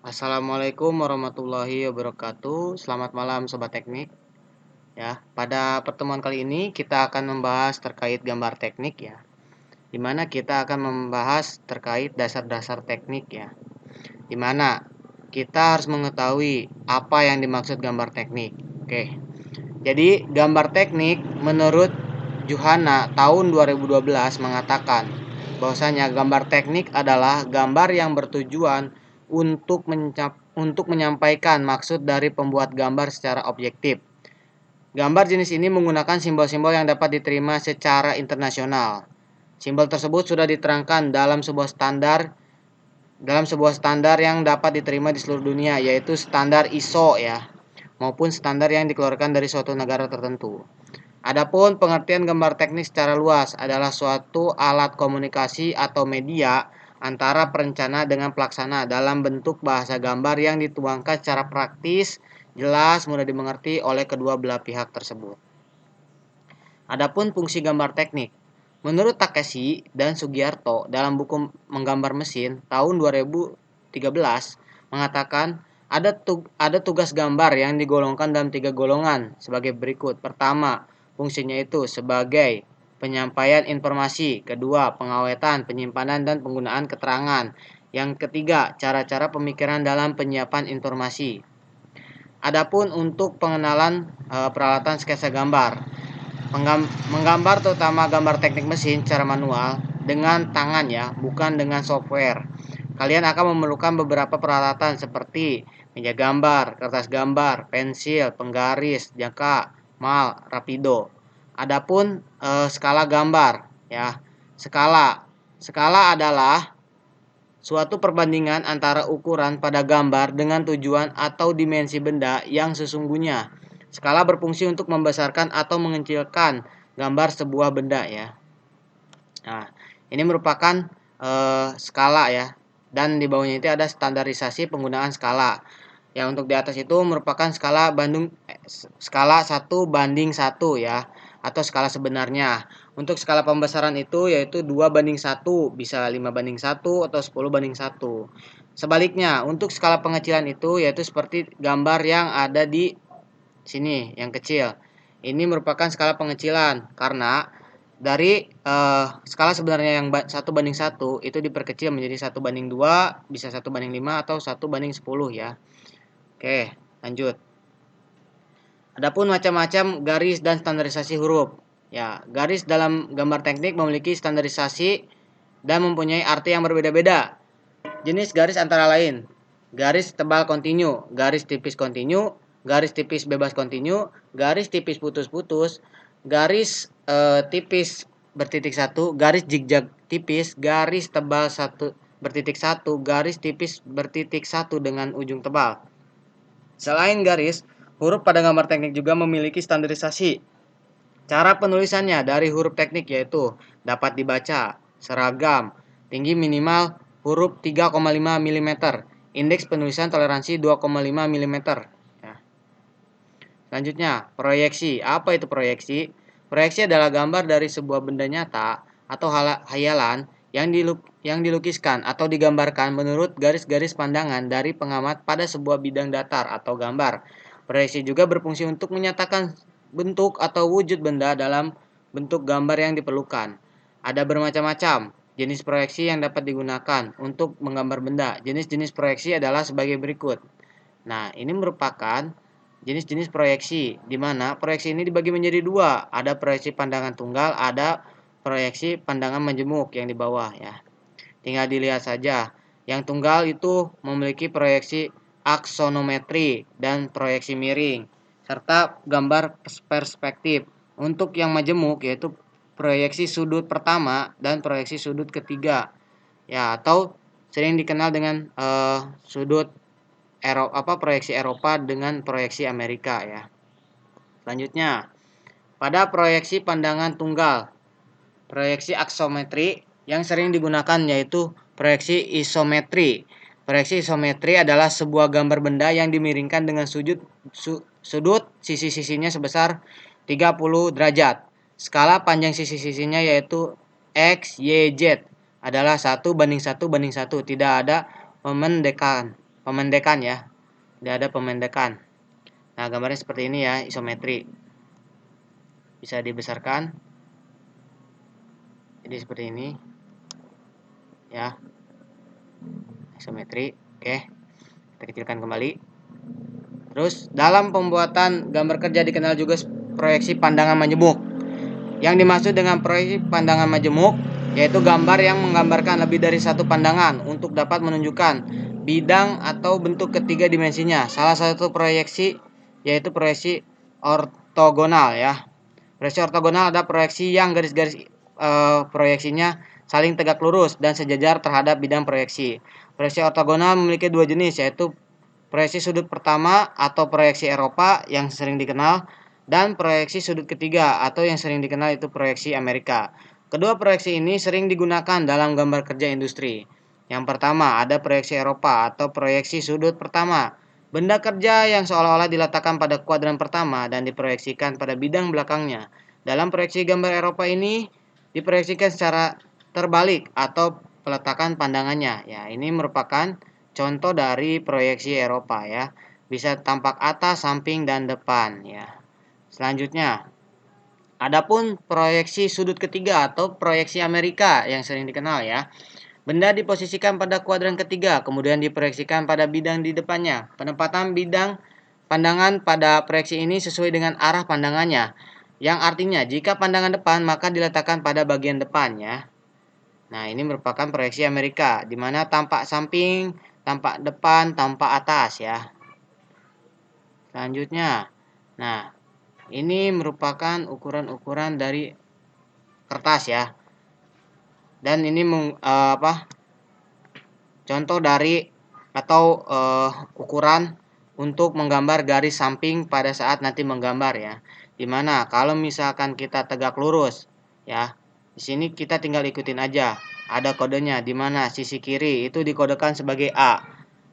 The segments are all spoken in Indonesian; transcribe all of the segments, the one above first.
Assalamualaikum warahmatullahi wabarakatuh. Selamat malam Sobat Teknik. Ya, pada pertemuan kali ini kita akan membahas terkait gambar teknik ya. Di mana kita akan membahas terkait dasar-dasar teknik ya. Di mana kita harus mengetahui apa yang dimaksud gambar teknik. Oke. Jadi, gambar teknik menurut Juhana tahun 2012 mengatakan bahwasanya gambar teknik adalah gambar yang bertujuan untuk menyampaikan maksud dari pembuat gambar secara objektif. Gambar jenis ini menggunakan simbol-simbol yang dapat diterima secara internasional. Simbol tersebut sudah diterangkan dalam sebuah standar yang dapat diterima di seluruh dunia, yaitu standar ISO ya, maupun standar yang dikeluarkan dari suatu negara tertentu. Adapun pengertian gambar teknik secara luas adalah suatu alat komunikasi atau media antara perencana dengan pelaksana dalam bentuk bahasa gambar yang dituangkan secara praktis, jelas, mudah dimengerti oleh kedua belah pihak tersebut. Adapun fungsi gambar teknik, menurut Takeshi dan Sugiarto dalam buku Menggambar Mesin tahun 2013 mengatakan ada tugas gambar yang digolongkan dalam 3 golongan sebagai berikut. Pertama, fungsinya itu sebagai penyampaian informasi. Kedua, pengawetan, penyimpanan, dan penggunaan keterangan. Yang ketiga, cara-cara pemikiran dalam penyiapan informasi. Adapun untuk pengenalan peralatan sketsa gambar, menggambar terutama gambar teknik mesin secara manual dengan tangan ya, bukan dengan software. Kalian akan memerlukan beberapa peralatan seperti meja gambar, kertas gambar, pensil, penggaris, jangka, mal, rapido. Adapun skala gambar ya. Skala adalah suatu perbandingan antara ukuran pada gambar dengan tujuan atau dimensi benda yang sesungguhnya. Skala berfungsi untuk membesarkan atau mengecilkan gambar sebuah benda ya. Nah, ini merupakan skala ya. Dan di bawahnya itu ada standarisasi penggunaan skala. Yang untuk di atas itu merupakan skala 1:1 ya, atau skala sebenarnya. Untuk skala pembesaran itu yaitu 2:1, bisa 5:1 atau 10:1. Sebaliknya, untuk skala pengecilan itu yaitu seperti gambar yang ada di sini yang kecil. Ini merupakan skala pengecilan karena dari skala sebenarnya yang 1:1 itu diperkecil menjadi 1:2, bisa 1:5 atau 1:10 ya. Oke, lanjut. Adapun macam-macam garis dan standarisasi huruf. Ya, garis dalam gambar teknik memiliki standarisasi dan mempunyai arti yang berbeda-beda. Jenis garis antara lain: garis tebal kontinu, garis tipis kontinu, garis tipis bebas kontinu, garis tipis putus-putus, garis tipis bertitik satu, garis zigzag tipis, garis tebal bertitik satu, garis tipis bertitik satu dengan ujung tebal. Selain garis, huruf pada gambar teknik juga memiliki standarisasi. Cara penulisannya dari huruf teknik yaitu dapat dibaca, seragam, tinggi minimal huruf 3,5 mm, indeks penulisan toleransi 2,5 mm. Ya. Selanjutnya, proyeksi. Apa itu proyeksi? Proyeksi adalah gambar dari sebuah benda nyata atau hayalan yang dilukiskan atau digambarkan menurut garis-garis pandangan dari pengamat pada sebuah bidang datar atau gambar. Proyeksi juga berfungsi untuk menyatakan bentuk atau wujud benda dalam bentuk gambar yang diperlukan. Ada bermacam-macam jenis proyeksi yang dapat digunakan untuk menggambar benda. Jenis-jenis proyeksi adalah sebagai berikut. Nah, ini merupakan jenis-jenis proyeksi, di mana proyeksi ini dibagi menjadi dua. Ada proyeksi pandangan tunggal, ada proyeksi pandangan majemuk yang di bawah ya. Tinggal dilihat saja. Yang tunggal itu memiliki proyeksi aksonometri dan proyeksi miring, serta gambar perspektif. Untuk yang majemuk yaitu proyeksi sudut pertama dan proyeksi sudut ketiga. Ya, atau sering dikenal dengan sudut proyeksi Eropa dengan proyeksi Amerika ya. Selanjutnya, pada proyeksi pandangan tunggal, proyeksi aksometri yang sering digunakan yaitu proyeksi isometri. Proyeksi isometri adalah sebuah gambar benda yang dimiringkan dengan sudut sisi-sisinya sebesar 30 derajat. Skala panjang sisi-sisinya yaitu X, Y, Z adalah 1:1:1. Tidak ada pemendekan ya. Tidak ada pemendekan. Nah, gambarnya seperti ini ya, isometri. Bisa dibesarkan. Jadi seperti ini. Ya. Isometri. Oke. Kita kecilkan kembali. Terus, dalam pembuatan gambar kerja dikenal juga proyeksi pandangan majemuk. Yang dimaksud dengan proyeksi pandangan majemuk yaitu gambar yang menggambarkan lebih dari satu pandangan untuk dapat menunjukkan bidang atau bentuk ketiga dimensinya. Salah satu proyeksi yaitu proyeksi ortogonal ya. Proyeksi ortogonal ada proyeksi yang garis-garis proyeksinya saling tegak lurus dan sejajar terhadap bidang proyeksi. Proyeksi ortogonal memiliki dua jenis, yaitu proyeksi sudut pertama atau proyeksi Eropa yang sering dikenal, dan proyeksi sudut ketiga atau yang sering dikenal itu proyeksi Amerika. Kedua proyeksi ini sering digunakan dalam gambar kerja industri. Yang pertama ada proyeksi Eropa atau proyeksi sudut pertama. Benda kerja yang seolah-olah diletakkan pada kuadran pertama dan diproyeksikan pada bidang belakangnya. Dalam proyeksi gambar Eropa ini diproyeksikan secara terbalik atau peletakan pandangannya. Ya, ini merupakan contoh dari proyeksi Eropa ya. Bisa tampak atas, samping, dan depan ya. Selanjutnya, adapun proyeksi sudut ketiga atau proyeksi Amerika yang sering dikenal ya. Benda diposisikan pada kuadran ketiga, kemudian diproyeksikan pada bidang di depannya. Penempatan bidang pandangan pada proyeksi ini sesuai dengan arah pandangannya. Yang artinya, jika pandangan depan, maka diletakkan pada bagian depan ya. Nah, ini merupakan proyeksi Amerika, di mana tampak samping, tampak depan, tampak atas ya. Selanjutnya, nah, ini merupakan ukuran-ukuran dari kertas ya. Dan ini contoh dari atau ukuran untuk menggambar garis samping pada saat nanti menggambar ya. Dimana kalau misalkan kita tegak lurus ya, di sini kita tinggal ikutin aja. Ada kodenya, dimana sisi kiri itu dikodekan sebagai A.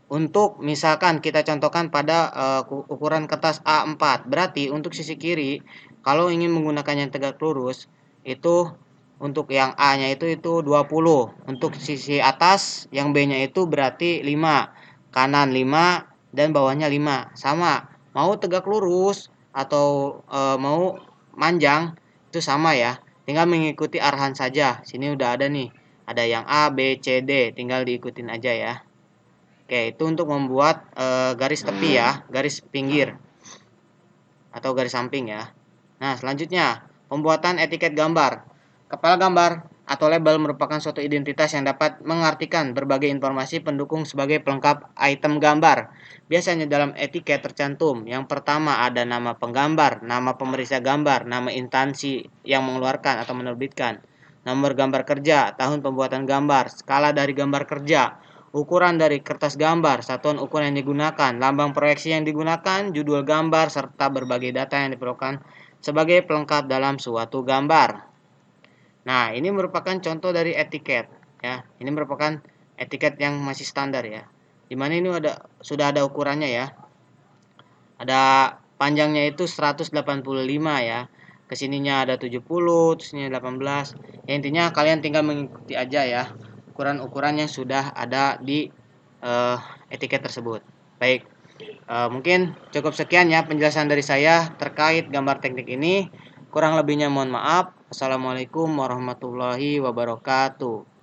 Untuk misalkan kita contohkan pada ukuran kertas A4, berarti untuk sisi kiri kalau ingin menggunakan yang tegak lurus itu untuk yang A-nya itu 20. Untuk sisi atas yang B-nya itu berarti 5. Kanan 5 dan bawahnya 5. Sama. Mau tegak lurus atau mau manjang itu sama ya. Tinggal mengikuti arahan saja. Sini udah ada nih. Ada yang A, B, C, D. Tinggal diikutin aja ya. Oke, itu untuk membuat garis tepi ya, garis pinggir atau garis samping ya. Nah, selanjutnya pembuatan etiket gambar. Kepala gambar atau label merupakan suatu identitas yang dapat mengartikan berbagai informasi pendukung sebagai pelengkap item gambar. Biasanya dalam etiket tercantum, yang pertama ada nama penggambar, nama pemeriksa gambar, nama instansi yang mengeluarkan atau menerbitkan, nomor gambar kerja, tahun pembuatan gambar, skala dari gambar kerja, ukuran dari kertas gambar, satuan ukuran yang digunakan, lambang proyeksi yang digunakan, judul gambar, serta berbagai data yang diperlukan sebagai pelengkap dalam suatu gambar. Nah, ini merupakan contoh dari etiket ya. Ini merupakan etiket yang masih standar ya. Dimana ini sudah ada ukurannya ya. Ada panjangnya itu 185 ya. Kesininya ada 70, terus ini 18. Ya, intinya kalian tinggal mengikuti aja ya ukuran-ukuran yang sudah ada di etiket tersebut. Baik. Mungkin cukup sekian ya penjelasan dari saya terkait gambar teknik ini. Kurang lebihnya mohon maaf. Assalamualaikum warahmatullahi wabarakatuh.